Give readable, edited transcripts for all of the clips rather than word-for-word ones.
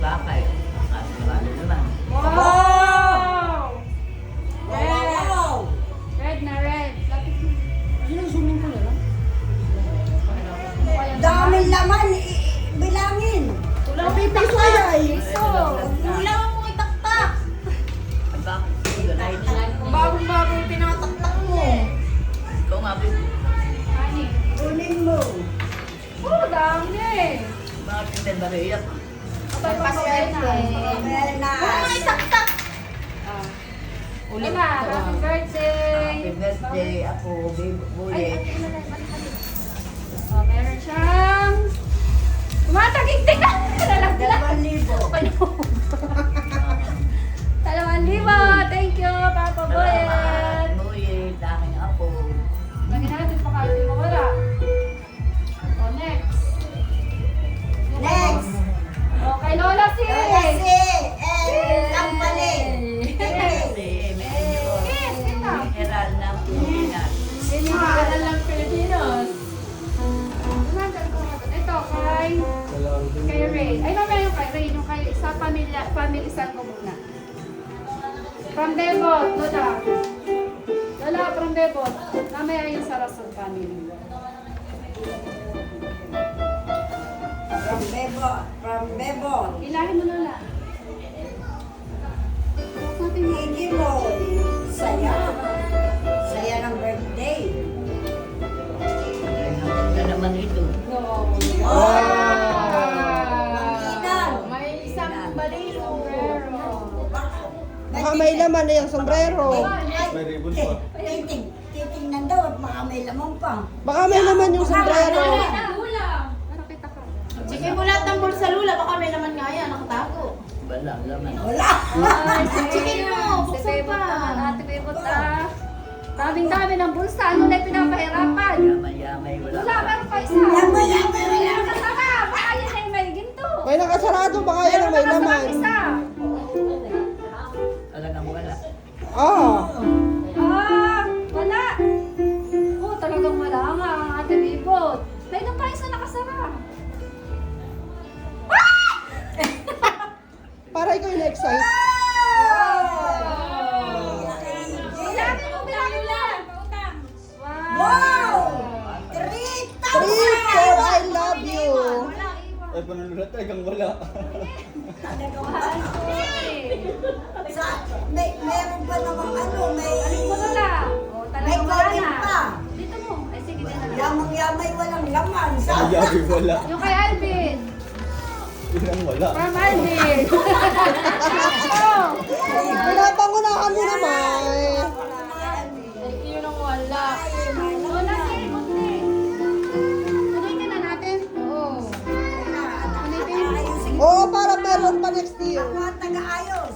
bakay. Kasi marami naman. Wow! Wow! Red na red. Lapit mo. Yun ang zooming ko lang. Daming laman, bilangin. Kulang may piso ay. Piso. Kulang mo itaktak. Ay bakit? Ganay. Bagong tinataktak mo. Ikaw nga, babe. Ani. Kunin mo. Oh, dami. Bakit hindi ba iyak? Abay, paswerte. Merna. itaktak. Ulit na. Happy birthday. Happy birthday, ako, babe, Ay, bulit. Oh, meron siyang tumatagig-tig na. Lalaglag. 2,000. Thank you, Papa Boyet. Salamat, bulit, aking apo. Lagyan natin pa kahit di mawala. Oh, next. Next. Oh, kay Lola si. Kasi, ang pali. Kasi, medyo Yes, kita. mineral ng Pilipinas. Sinigala lang Pilipinos. Ito, kay Ray. Ay, mamaya yung kay Ray. Yung kay sa family san ko muna. From Bebot, Lola. Lola, from Bebot. Mamaya yung sa Rason family. From Bebo. Ilahin mo, Lola. Natin mo. Hindi mo. Saya. Saya ng birthday. Ay, na naman ito. Manginan. May isang balilo. Baka may laman na yung sombrero. May ribbon pa. Titingnan daw at baka may laman pa. Baka may laman yung sombrero. Para kita ka. Sige mo lahat ng bulsa Lula, baka may laman nga yan, nakatago. Wala, laman. Wala. Sige mo, buksan pa. Ate Bebot ah. Daming-dami ng bulsa. Ano na yung pinapahirapan? Yamay, wala. Wala, meron pa isa. Yamay, Wala kasama. Baka yan ay may ginto. May nakasarado, baka yan ang may Meron pa laman. kasama isa. Talagang wala. Ah, Wala. Oh, talagang wala nga ang Ate Bebot. May pa isa nakasara. para ikaw yung excite. Bilangin mo, bilangin mo. Wow! 3, 3,000! 4, I love you. Ay, panunulat talagang wala. Meron pa namang ano, may... Alin mo na lang. Oh, May talagang wala COVID na. pa. Dito mo. Ay, sige, dito na lang. Yamang-yamay walang laman. Ay, yabi wala. Yung kay Alvin. Yun ang wala. From Alvin. Oh. Pinapangunahan mo naman. Yun ang wala. Wala sir, kunti. Tuloy na natin. Oo. Oo, para meron pa next year. Ako ang taga-ayos.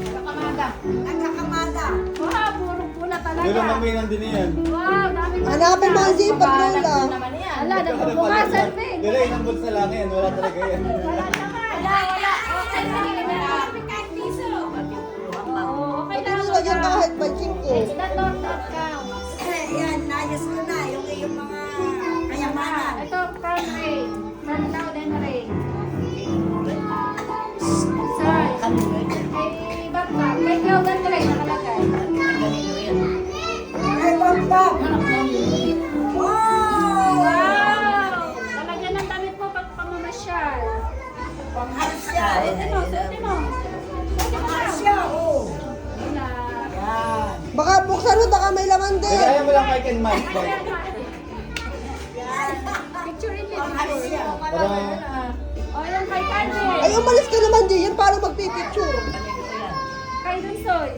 Kakamada. Nagkakamada. Wow, puro pula talaga. Yun ang maminan din yan. Wow, dami pa. Hanapin mo ang zipag, Lola. Naman yan. Wala, nagbubukasan din. Dila, inang bulsa lang yan. Wala talaga yan. Wala naman. Wala. Okay, sige na. Kahit piso. Oo, okay lang. Ito lagyan kahit badging ko. It's the Lord.com. Yan, nayos ko na yung iyong mga kayamanan. Ito, from Ray. From Now Then Ray. Sorry. Kay Bata. Kay Now Then Ray nakalagay. Ganito yan. Ay, Bob! Wow! Wow! Lalagyan ng damit mo pag pamamasyal. Pang-Asya. Ano, suotin mo. Pang-Asya, oh. Wala. Yan. Baka buksan mo, baka may laman din. Kaya mo lang kay Ken Mike. Picture in it. Pang-Asya. Parang, O, yan kay Kanye. Ay, umalis ka naman din. Yan para magpipicture. Kay Dunsoy.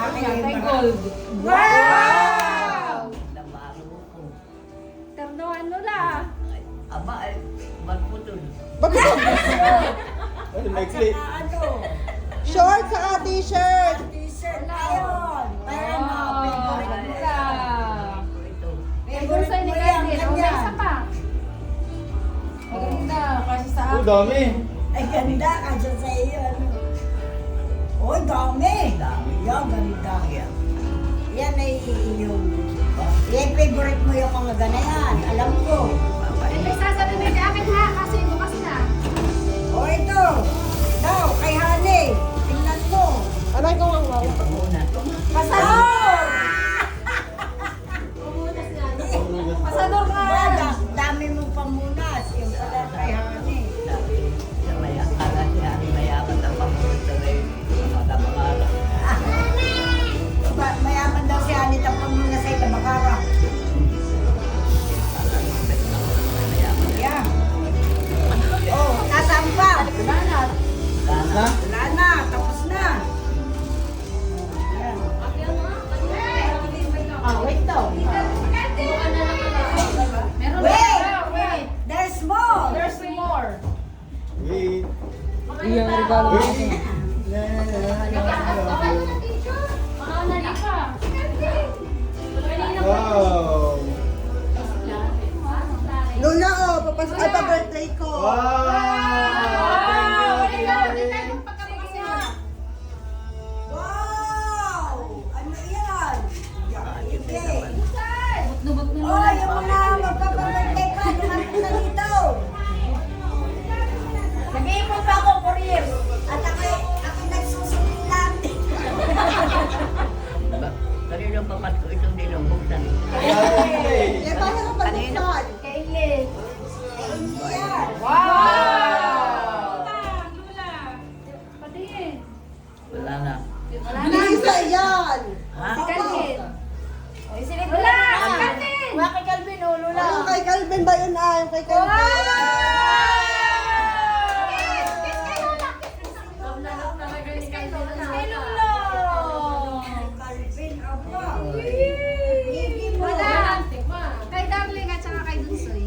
Kay Gold. Wow! Lamaro ko. Terno ano la? Ay, aba, ay, magputol. Ba't ito? ay, may clip. Ano? Short saka t-shirt. T-shirt. Ayun. Ayan, oh. Favorite Ito, ito. Kay Dunsoy ni Kanye. O, may isa pa. Maganda, kasi sa Oh, dami. Ay, ganda kasi sa iyo. Ano? Oy, dami. Dami. Yan, ganda. Yan ay yung Yan, favorite mo yung mga ganayan. Alam ko. Ito sasabi mo kay akin ha, kasi bukas na. O ito. Daw, kay Hane. Tingnan mo. Anay ko ang wow. Pagmuna. Pasador! Pasador ka! Baga, dami mong pamunas. Yung pala kay Hane. Sabi, sa maya, kala niya, mayaman ang pamunod sa rin. Mga Mayaman daw si Hane ang pamunas sa Itabakara. Yeah. Oh, nasaan pa? Ha? Wala na, tapos na. Yan. Wait daw. Meron Wait! pa. Wait. There's more! There's more. Wait. Iyan ang regalo ko. Wait. Wow. Lola, oh, ay pa-birthday ko. Wow! Ano yan? Okay. Nubot na Oh, yung mga magpapabirthday pa, lumapit na dito. Nag-iipon pa ako for years. At ako nagsusulit lang. Kanino pa pasko itong nilubuksan? Eh, paano ka Kanino? pagkakad? Kailan? Yan. Wow! Patingin. Wala na. Wala na. Lisa, yan. Ha? Si Calvin. Oy, silip Wala! Si Calvin! Wala kay Calvin, oh, Lula. Yung kay Calvin ba yun? Ah, yung kay Calvin. Calvin, aba. Wala. Kay Darling at saka kay Dunsoy.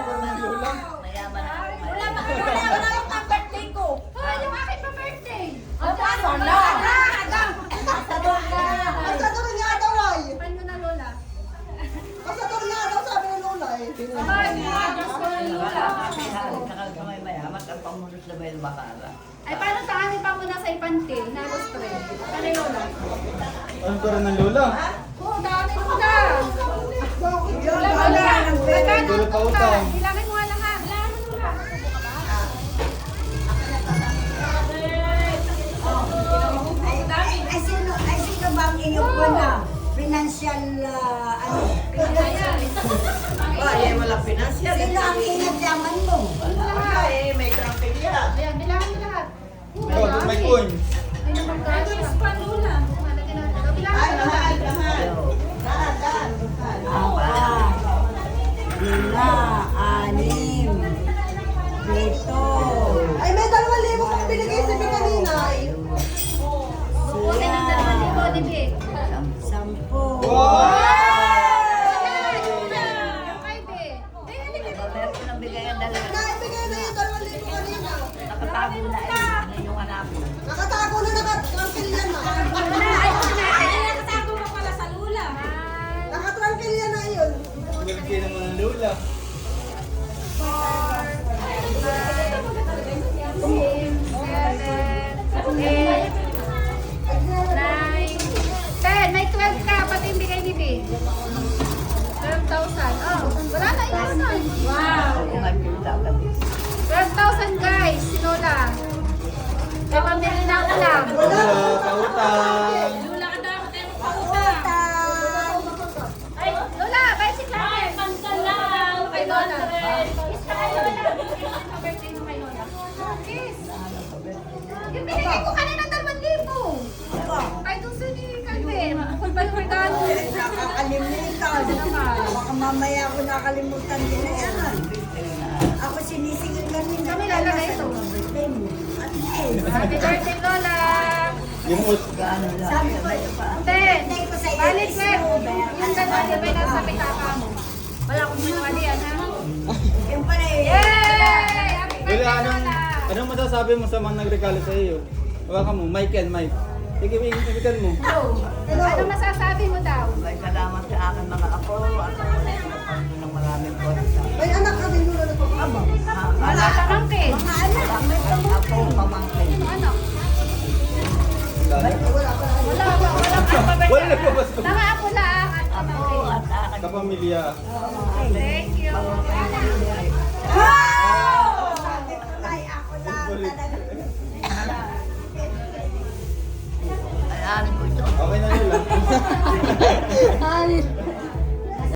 Mayaman ako. Wala yung birthday ko. Oh, yung aking pa-birthday. Pasador na. Pasador na. Pasador nga daw ay. Paano na Lola? Pasador nga daw sabi ni Lola eh. May mayaman ang pamunod sa may bakara. Ay, paano sa amin pa muna sa ipante? Nagos pre. Paano Lola? Ano ka rin ng lola? Oo, dami Lola. Yun, Lola, wala Lola. ng pera. Magkano Lola pa Lola? utang. Ilangin mo nga lahat. Ilangin mo Lola. Ay, sino ba ang iyong kuna? Financial, ano? Ay, wala financial. Sino ang inagyaman mo? May trampilya. Ayan, bilangin mo lahat. Ikaw, doon may coin. Ay, napagkano. Pa Lola. Malagyan natin. Bilangin mo lahat. Apat, lima, anim, pito, Ay, may 2,000 kong binigay sa kanina eh. Bukutin ng 2,000, Dibi. sampu. Wow! Yung kay Be. Ay, halika dito. Meron ko nang bigay ang dalawa. Naibigay na yung 2,000 kanina. Nakatago na eh. Hindi yung hanapin. Nakatago na nakatrangkil yan na. Nakatago mo pala sa Lula. Nakatrangkil yan na yun. Nagkaya naman ng lola. May 12 ka, pati yung bigay ni B. 12,000. Oh, wala na yun. Wow. Kung ay pinta kami. 12,000 guys, si Lola. May pambili na ulam. Lola, pautang. Lola, ang dami tayo magpautang. Ay, Lola, bicycle natin. Pansal lang. Kay Lola. Kiss ka kay Lola. Birthday mo kay Lola. Kiss. Yung binigay ko kanina 2,000. Ay, doon sa ni Calvin. Makapal ba yung regalo? Nakakalimutan. Baka mamaya ako nakalimutan din na yan. Ako sinisingil kanina. Kami lalagay ito. Birthday mo. Ano eh? Happy birthday, Lola. Yung ut. Sabi ko, Ten. birthday ko sa iyo Balik, is Sir. over. Yung dalawa may nasa pitaka mo. Wala akong sinwali yan, ha? Yung pala eh. Yay! Happy birthday, Lola, Lola. anong masasabi mo sa mga nagregalo sa iyo? Hawakan mo, Mike and Mike. Sige, ibigan mo. Ano masasabi mo daw? May salamat sa aking mga apo. At ako na ito ng maraming oras. May anak ka din Lola na pag-abang. Wala ka pangkin. Mga anak. Apo, pamangkin. Sino anak? Wala na. Wala ka. Wala ka pa Wala na po. pamilya. Thank you. Sabi ko na, ako lang talaga.